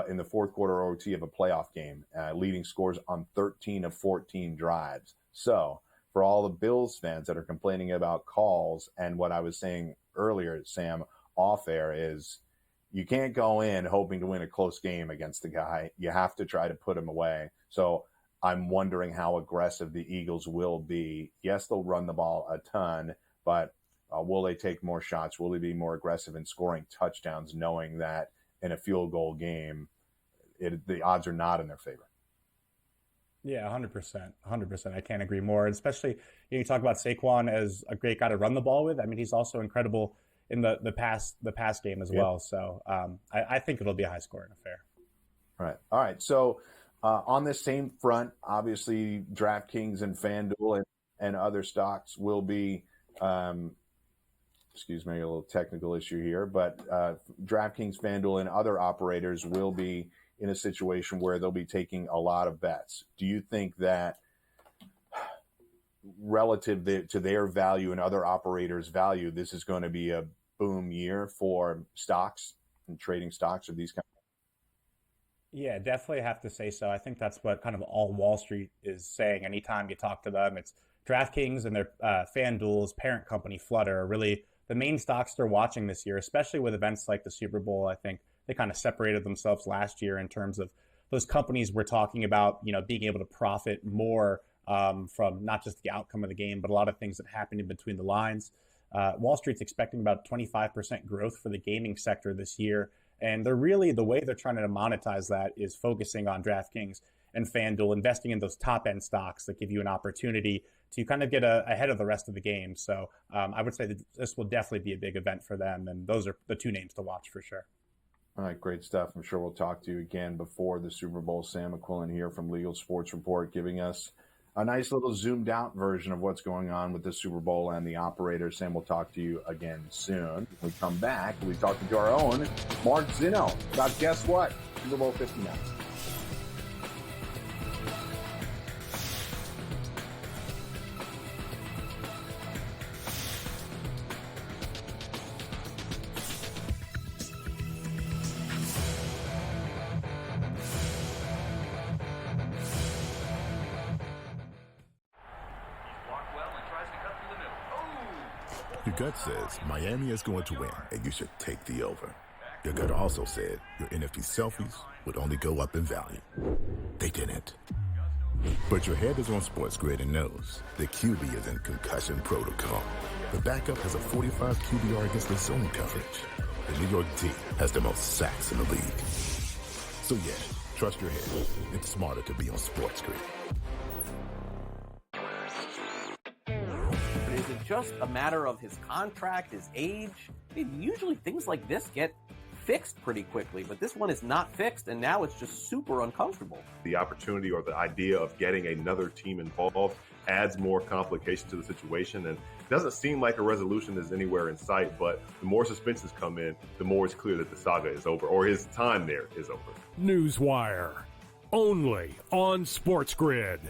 in the fourth quarter OT of a playoff game, leading scores on 13 of 14 drives. So for all the Bills fans that are complaining about calls, and what I was saying earlier, Sam, off air, is you can't go in hoping to win a close game against the guy. You have to try to put him away. So I'm wondering how aggressive the Eagles will be. Yes, they'll run the ball a ton, but will they take more shots? Will they be more aggressive in scoring touchdowns, knowing that in a field goal game, the odds are not in their favor? Yeah, 100%. 100%. I can't agree more. Especially, you talk about Saquon as a great guy to run the ball with. I mean, he's also incredible in the pass game as well. So I think it'll be a high-scoring affair. Right. All right. So on this same front, obviously, DraftKings and FanDuel and other stocks will be excuse me, a little technical issue here, but DraftKings, FanDuel, and other operators will be in a situation where they'll be taking a lot of bets. Do you think that relative to their value and other operators' value, this is going to be a boom year for stocks and trading stocks of these kinds? Yeah, definitely have to say so. I think that's what kind of all Wall Street is saying. Anytime you talk to them, it's DraftKings and their FanDuel's parent company, Flutter, are really the main stocks they're watching this year, especially with events like the Super Bowl. I think they kind of separated themselves last year in terms of those companies we're talking about, being able to profit more from not just the outcome of the game, but a lot of things that happen in between the lines. Wall Street's expecting about 25% growth for the gaming sector this year. And the way they're trying to monetize that is focusing on DraftKings and FanDuel, investing in those top-end stocks that give you an opportunity to kind of get ahead of the rest of the game. So I would say that this will definitely be a big event for them, and those are the two names to watch for sure. All right, great stuff. I'm sure we'll talk to you again before the Super Bowl. Sam McQuillan here from Legal Sports Report, giving us a nice little zoomed out version of what's going on with the Super Bowl and the operators. Sam, we'll talk to you again soon. When we come back, we'll be talking to our own Mark Zinno about, guess what? Super Bowl 59. Your gut says Miami is going to win, and you should take the over. Your gut also said your NFT selfies would only go up in value. They didn't. But your head is on SportsGrid and knows the QB is in concussion protocol. The backup has a 45 QBR against the zone coverage. The New York D has the most sacks in the league. So yeah, trust your head. It's smarter to be on SportsGrid. Is it just a matter of his contract, his age? Usually things like this get fixed pretty quickly, but this one is not fixed, and now it's just super uncomfortable. The opportunity or the idea of getting another team involved adds more complication to the situation, and it doesn't seem like a resolution is anywhere in sight, but the more suspensions come in, the more it's clear that the saga is over, or his time there is over. NewsWire, only on SportsGrid.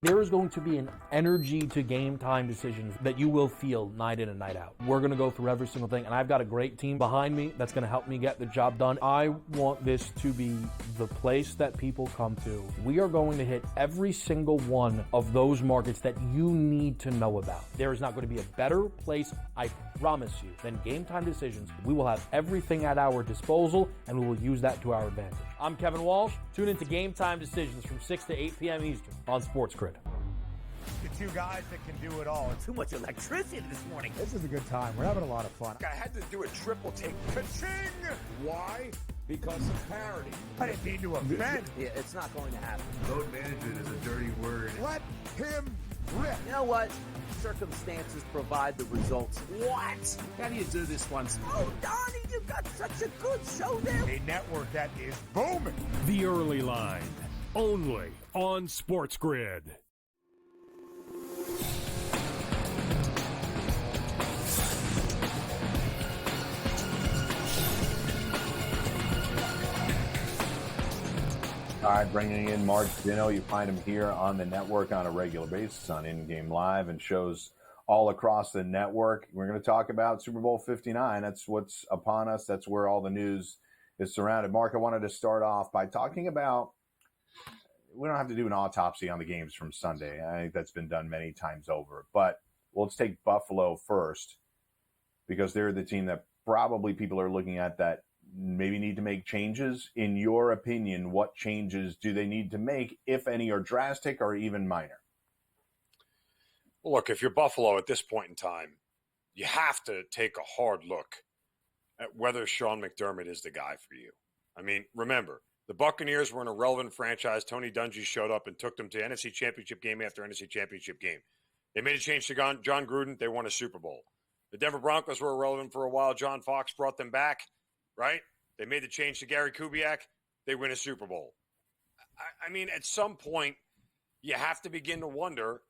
There is going to be an energy to game time decisions that you will feel night in and night out. We're going to go through every single thing, and I've got a great team behind me that's going to help me get the job done. I want this to be the place that people come to. We are going to hit every single one of those markets that you need to know about. There is not going to be a better place, I promise you, than Game Time Decisions. We will have everything at our disposal, and we will use that to our advantage. I'm Kevin Walsh. Tune into Game Time Decisions from 6 to 8 p.m. Eastern on SportsGrid. The two guys that can do it all. Too much electricity this morning. This is a good time. We're having a lot of fun. I had to do a triple take. Ka-ching! Why? Because of parity. I didn't mean to offend. Yeah, it's not going to happen. Load management is a dirty word. Let him rip. You know what? Circumstances provide the results. What? How do you do this once? Oh, Donnie, you got such a good show there. A network that is booming. The Early Line, only on SportsGrid. All right, bringing in Mark Zinno. You find him here on the network on a regular basis on In Game Live and shows all across the network. We're going to talk about Super Bowl 59. That's what's upon us. That's where all the news is surrounded. Mark, I wanted to start off by talking about, we don't have to do an autopsy on the games from Sunday. I think that's been done many times over. But let's take Buffalo first, because they're the team that probably people are looking at that maybe need to make changes. In your opinion, what changes do they need to make, if any, are drastic or even minor? Well, look, if you're Buffalo at this point in time, you have to take a hard look at whether Sean McDermott is the guy for you. I mean, remember, The Buccaneers were an irrelevant franchise. Tony Dungy showed up and took them to NFC Championship game after NFC Championship game. They made a change to John Gruden. They won a Super Bowl. The Denver Broncos were irrelevant for a while. John Fox brought them back, right? They made the change to Gary Kubiak. They win a Super Bowl. I mean, at some point, you have to begin to wonder,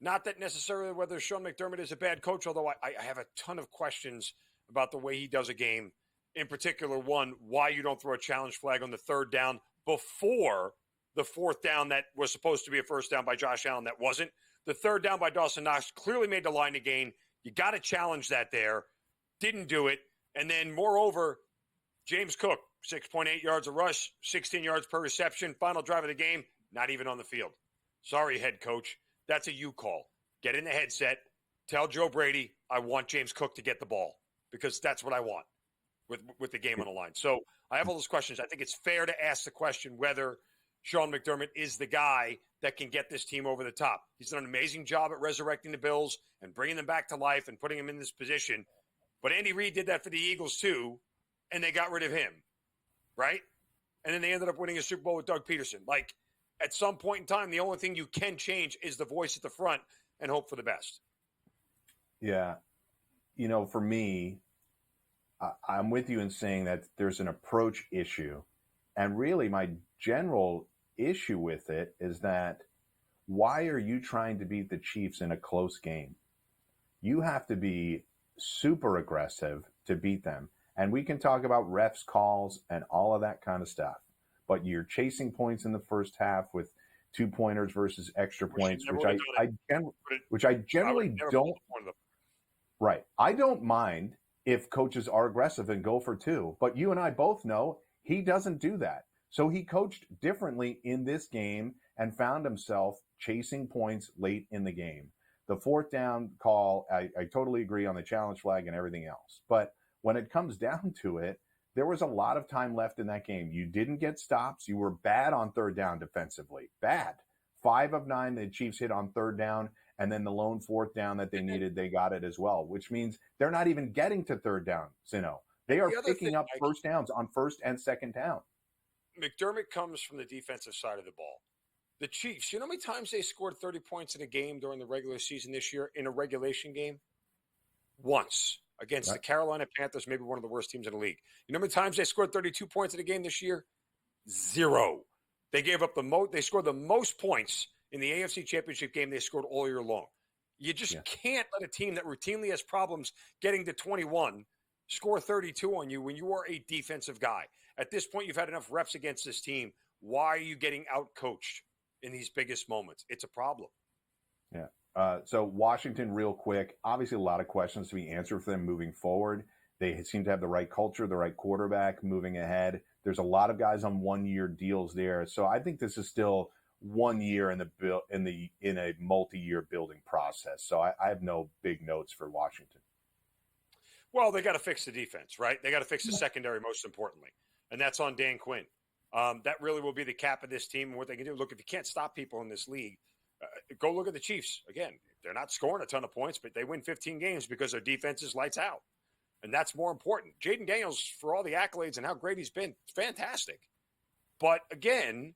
not that necessarily whether Sean McDermott is a bad coach, although I have a ton of questions about the way he does a game. In particular, one, why you don't throw a challenge flag on the third down before the fourth down that was supposed to be a first down by Josh Allen that wasn't. The third down by Dawson Knox clearly made the line to gain. You got to challenge that there. Didn't do it. And then, moreover, James Cook, 6.8 yards a rush, 16 yards per reception, final drive of the game, not even on the field. Sorry, head coach. That's a you call. Get in the headset. Tell Joe Brady, I want James Cook to get the ball because that's what I want with the game on the line. So I have all those questions. I think it's fair to ask the question whether Sean McDermott is the guy that can get this team over the top. He's done an amazing job at resurrecting the Bills and bringing them back to life and putting them in this position. But Andy Reid did that for the Eagles too, and they got rid of him, right? And then they ended up winning a Super Bowl with Doug Peterson. Like, at some point in time, the only thing you can change is the voice at the front and hope for the best. Yeah. You know, for me, I'm with you in saying that there's an approach issue. And really, my general issue with it is that why are you trying to beat the Chiefs in a close game? You have to be super aggressive to beat them. And we can talk about refs calls and all of that kind of stuff. But you're chasing points in the first half with 2-pointers versus extra points, which I generally don't. Right. I don't mind if coaches are aggressive and go for two. But you and I both know he doesn't do that. So he coached differently in this game and found himself chasing points late in the game. The fourth down call, I totally agree on the challenge flag and everything else. But when it comes down to it, there was a lot of time left in that game. You didn't get stops. You were bad on third down defensively. Bad. 5 of 9 the Chiefs hit on third down, and then the lone fourth down that they needed, they got it as well, which means they're not even getting to third down, Zinno. They are picking up first downs on first and second down. McDermott comes from the defensive side of the ball. The Chiefs, you know how many times they scored 30 points in a game during the regular season this year in a regulation game? Once. Against the Carolina Panthers, maybe one of the worst teams in the league. You know how many times they scored 32 points in a game this year? 0. They gave up they scored the most points in the AFC Championship game they scored all year long. You just can't let a team that routinely has problems getting to 21 score 32 on you when you are a defensive guy. At this point, you've had enough reps against this team. Why are you getting out-coached in these biggest moments? It's a problem. Yeah. So Washington, real quick, obviously a lot of questions to be answered for them moving forward. They seem to have the right culture, the right quarterback moving ahead. There's a lot of guys on 1-year deals there. So I think this is still 1 year in a multi-year building process. So I have no big notes for Washington. Well, they got to fix the defense, right? They got to fix the secondary most importantly. And that's on Dan Quinn. That really will be the cap of this team and what they can do. Look, if you can't stop people in this league, go look at the Chiefs. Again, they're not scoring a ton of points, but they win 15 games because their defense is lights out. And that's more important. Jaden Daniels, for all the accolades and how great he's been, fantastic. But again,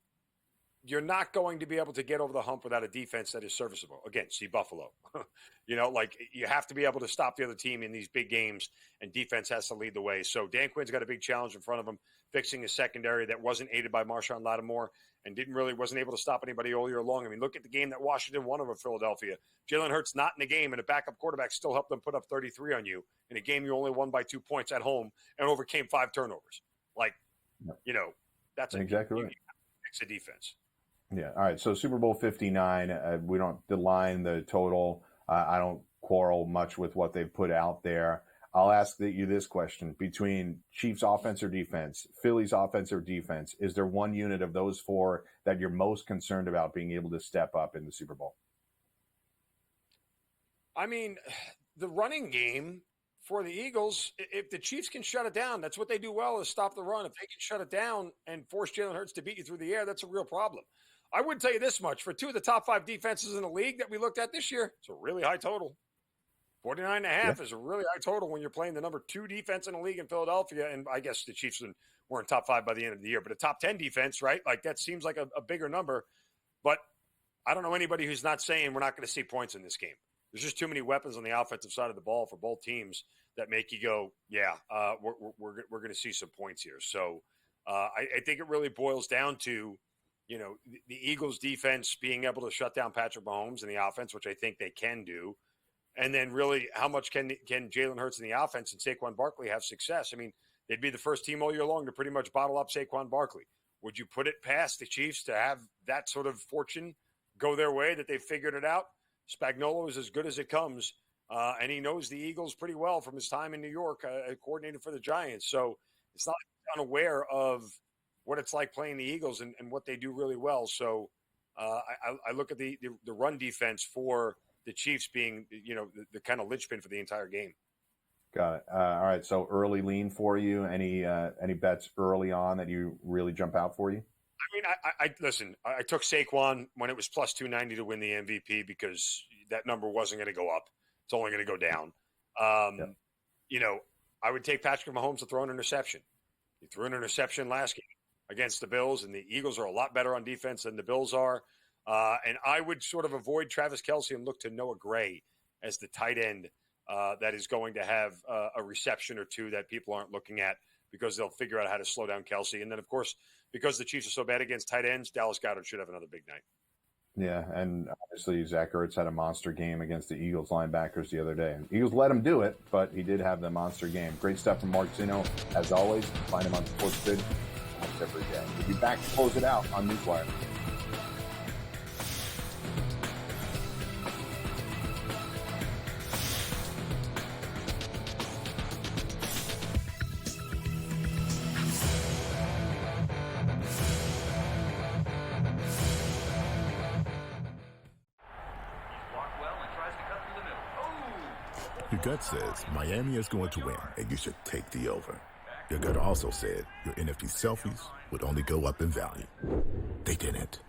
you're not going to be able to get over the hump without a defense that is serviceable. Again, see Buffalo. You have to be able to stop the other team in these big games, and defense has to lead the way. So Dan Quinn's got a big challenge in front of him, fixing a secondary that wasn't aided by Marshawn Lattimore and wasn't able to stop anybody all year long. I mean, look at the game that Washington won over Philadelphia. Jalen Hurts not in the game, and a backup quarterback still helped them put up 33 on you in a game you only won by 2 points at home and overcame 5 turnovers. That's exactly right. Fix a defense. Yeah. All right. So Super Bowl 59, we don't line the total. I don't quarrel much with what they've put out there. I'll ask you this question. Between Chiefs offense or defense, Phillies offense or defense, is there one unit of those 4 that you're most concerned about being able to step up in the Super Bowl? I mean, the running game for the Eagles, if the Chiefs can shut it down, that's what they do well, is stop the run. If they can shut it down and force Jalen Hurts to beat you through the air, that's a real problem. I would tell you this much. For 2 of the top 5 defenses in the league that we looked at this year, it's a really high total. 49.5 is a really high total when you're playing the number 2 defense in the league in Philadelphia. And I guess the Chiefs weren't top 5 by the end of the year. But a top 10 defense, right? Like that seems like a bigger number. But I don't know anybody who's not saying we're not going to see points in this game. There's just too many weapons on the offensive side of the ball for both teams that make you go, yeah, we're going to see some points here. So I think it really boils down to, you know, the Eagles defense being able to shut down Patrick Mahomes in the offense, which I think they can do. And then really how much can Jalen Hurts in the offense and Saquon Barkley have success? I mean, they'd be the first team all year long to pretty much bottle up Saquon Barkley. Would you put it past the Chiefs to have that sort of fortune go their way, that they figured it out? Spagnuolo is as good as it comes, and he knows the Eagles pretty well from his time in New York, coordinating for the Giants. So it's not like unaware of what it's like playing the Eagles and what they do really well. So I look at the run defense for the Chiefs being, you know, the kind of linchpin for the entire game. Got it. All right. So early lean for you. Any bets early on that you really jump out for you? I mean, I listen. I took Saquon when it was plus 290 to win the MVP because that number wasn't going to go up. It's only going to go down. You know, I would take Patrick Mahomes to throw an interception. He threw an interception last game against the Bills, and the Eagles are a lot better on defense than the Bills are. And I would sort of avoid Travis Kelce and look to Noah Gray as the tight end that is going to have a reception or two that people aren't looking at because they'll figure out how to slow down Kelce. And then, of course, because the Chiefs are so bad against tight ends, Dallas Goedert should have another big night. Yeah, and obviously Zach Ertz had a monster game against the Eagles linebackers the other day. And Eagles let him do it, but he did have the monster game. Great stuff from Mark Zinno. As always, find him on SportsGrid every day. We'll be back to close it out on NewsWire. Your gut says Miami is going to win, and you should take the over. Your gut also said your NFT selfies would only go up in value. They didn't.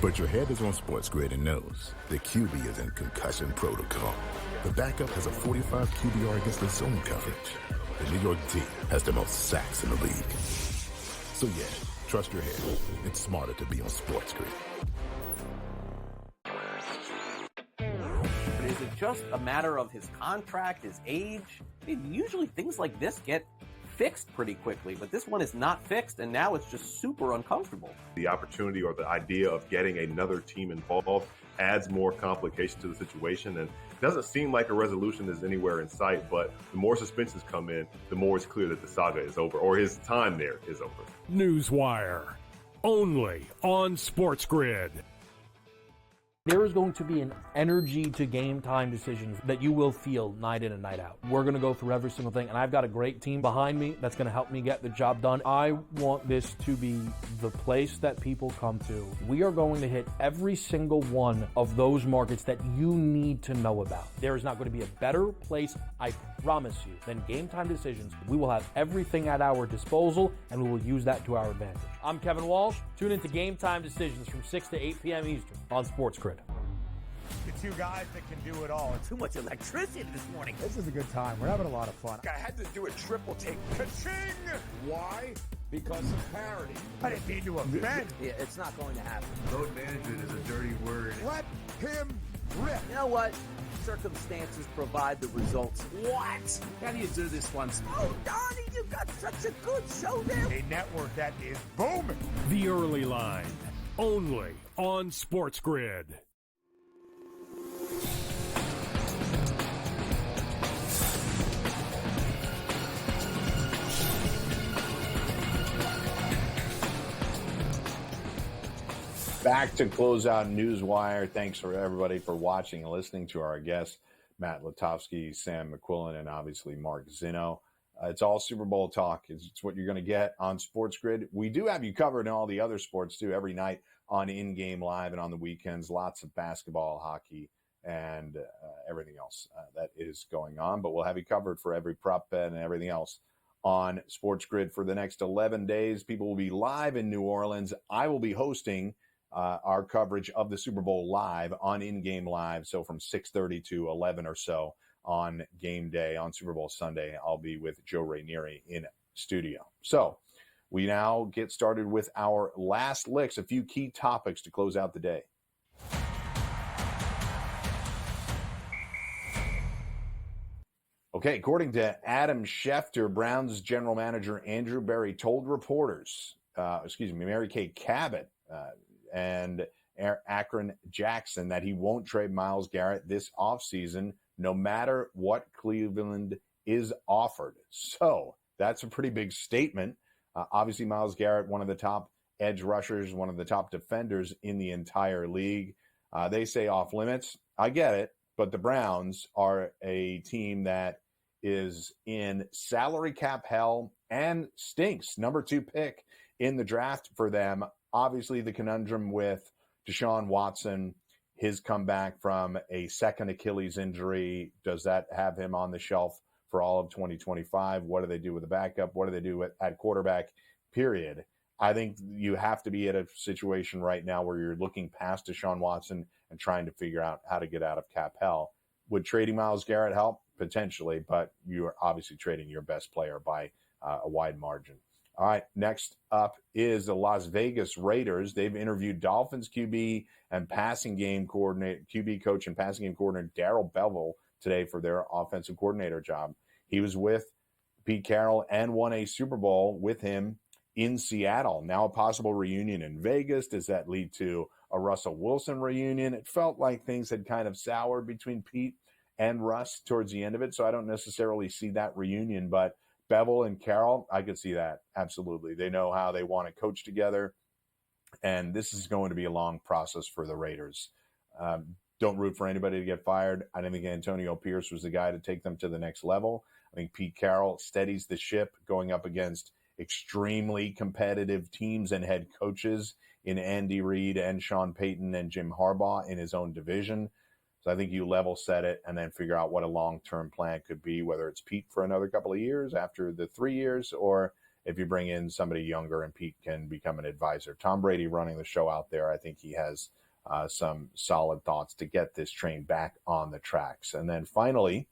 But your head is on SportsGrid and knows the QB is in concussion protocol. The backup has a 45 QBR against the zone coverage. The New York team has the most sacks in the league. So yeah, trust your head. It's smarter to be on SportsGrid. Is it just a matter of his contract, his age? I mean, usually things like this get fixed pretty quickly, but this one is not fixed, and now it's just super uncomfortable. The opportunity or the idea of getting another team involved adds more complication to the situation, and it doesn't seem like a resolution is anywhere in sight, but the more suspensions come in, the more it's clear that the saga is over, or his time there is over. NewsWire, only on SportsGrid. There is going to be an energy to game time decisions that you will feel night in and night out. We're going to go through every single thing, and I've got a great team behind me that's going to help me get the job done. I want this to be the place that people come to. We are going to hit every single one of those markets that you need to know about. There is not going to be a better place, I promise you, than Game Time Decisions. We will have everything at our disposal, and we will use that to our advantage. I'm Kevin Walsh. Tune into Game Time Decisions from 6 to 8 p.m. Eastern on SportsGrid. The two guys that can do it all. Too much electricity this morning. This is a good time. We're having a lot of fun. I had to do a triple take. Ka-ching! Why? Because of parity. I didn't mean to offend. Yeah, it's not going to happen. Load management is a dirty word. Let him rip. You know what? Circumstances provide the results. What? How do you do this once? Oh, Donnie, you got such a good show there. A network that is booming. The Early Line, only on SportsGrid. Back to close out NewsWire. Thanks for everybody for watching and listening to our guests, Matt Lutovsky, Sam McQuillan, and obviously Mark Zinno. It's all Super Bowl talk. It's what you're going to get on SportsGrid. We do have you covered in all the other sports, too, every night on In-Game Live and on the weekends. Lots of basketball, hockey, and everything else that is going on. But we'll have you covered for every prop bet and everything else on SportsGrid for the next 11 days. People will be live in New Orleans. I will be hosting our coverage of the Super Bowl live on In-Game Live. So from 6:30 to 11 or so on game day on Super Bowl Sunday, I'll be with Joe Rainieri in studio. So We now get started with our last licks, a few key topics to close out the day. Okay, according to Adam Schefter, Browns general manager Andrew Berry told reporters, Mary Kay Cabot and Akron Jackson that he won't trade Myles Garrett this offseason, no matter what Cleveland is offered. So that's a pretty big statement. Obviously, Myles Garrett, one of the top edge rushers, one of the top defenders in the entire league. They say off limits. I get it, but the Browns are a team that is in salary cap hell and stinks. Number 2 pick in the draft for them. Obviously, the conundrum with Deshaun Watson, his comeback from a second Achilles injury, does that have him on the shelf for all of 2025? What do they do with the backup? What do they do at quarterback, period? I think you have to be at a situation right now where you're looking past Deshaun Watson and trying to figure out how to get out of cap hell. Would trading Myles Garrett help? Potentially, but you are obviously trading your best player by a wide margin. All right, next up is the Las Vegas Raiders. They've interviewed Dolphins QB and passing game coordinator, QB coach and passing game coordinator Darrell Bevell today for their offensive coordinator job. He was with Pete Carroll and won a Super Bowl with him in Seattle. Now a possible reunion in Vegas. Does that lead to a Russell Wilson reunion? It felt like things had kind of soured between Pete and Russ towards the end of it, so I don't necessarily see that reunion, but Bevell and Carroll, I could see that. Absolutely. They know how they want to coach together, and this is going to be a long process for the Raiders. Don't root for anybody to get fired. I didn't think Antonio Pierce was the guy to take them to the next level. I think Pete Carroll steadies the ship going up against extremely competitive teams and head coaches in Andy Reid and Sean Payton and Jim Harbaugh in his own division. So I think you level set it and then figure out what a long-term plan could be, whether it's Pete for another couple of years after the 3 years, or if you bring in somebody younger and Pete can become an advisor. Tom Brady running the show out there, I think he has some solid thoughts to get this train back on the tracks. And then finally,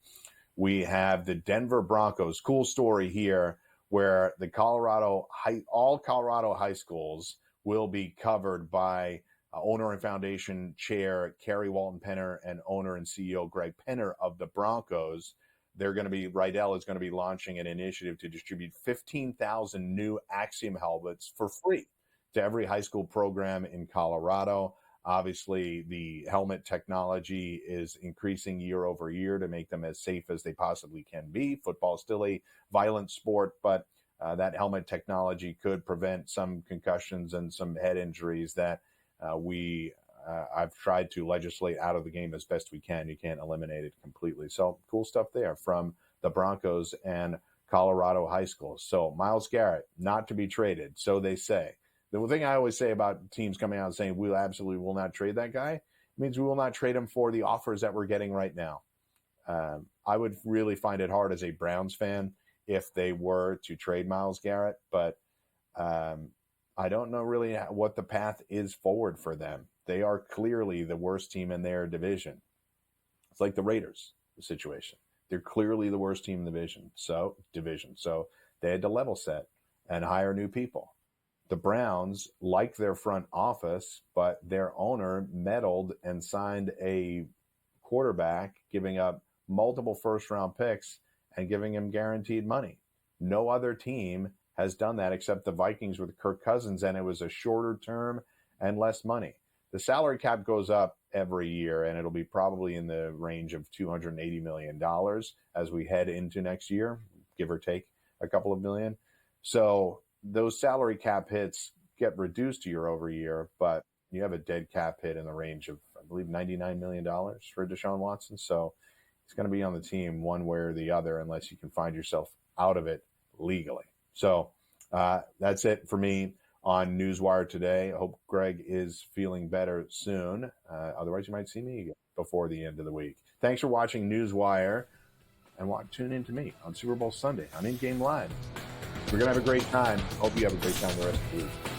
we have the Denver Broncos. Cool story here where the all Colorado high schools will be covered by owner and foundation chair Kerry Walton Penner and owner and CEO Greg Penner of the Broncos. Rydell is going to be launching an initiative to distribute 15,000 new Axiom helmets for free to every high school program in Colorado. Obviously, the helmet technology is increasing year over year to make them as safe as they possibly can be. Football is still a violent sport, but that helmet technology could prevent some concussions and some head injuries that I've tried to legislate out of the game as best we can. You can't eliminate it completely. So cool stuff there from the Broncos and Colorado high schools. So Myles Garrett, not to be traded, so they say. The thing I always say about teams coming out and saying we absolutely will not trade that guy means we will not trade him for the offers that we're getting right now. I would really find it hard as a Browns fan if they were to trade Myles Garrett, but I don't know really what the path is forward for them. They are clearly the worst team in their division. It's like the Raiders, the situation. They're clearly the worst team in the division. So they had to level set and hire new people. The Browns like their front office, but their owner meddled and signed a quarterback, giving up multiple first-round picks and giving him guaranteed money. No other team has done that except the Vikings with Kirk Cousins, and it was a shorter term and less money. The salary cap goes up every year, and it'll be probably in the range of $280 million as we head into next year, give or take a couple of million. So those salary cap hits get reduced year over year, but you have a dead cap hit in the range of, I believe, $99 million for Deshaun Watson. So he's going to be on the team one way or the other unless you can find yourself out of it legally. So that's it for me on NewsWire today. I hope Greg is feeling better soon. Otherwise, you might see me again before the end of the week. Thanks for watching NewsWire, and tune in to me on Super Bowl Sunday on In Game Live. We're going to have a great time. Hope you have a great time the rest of the week.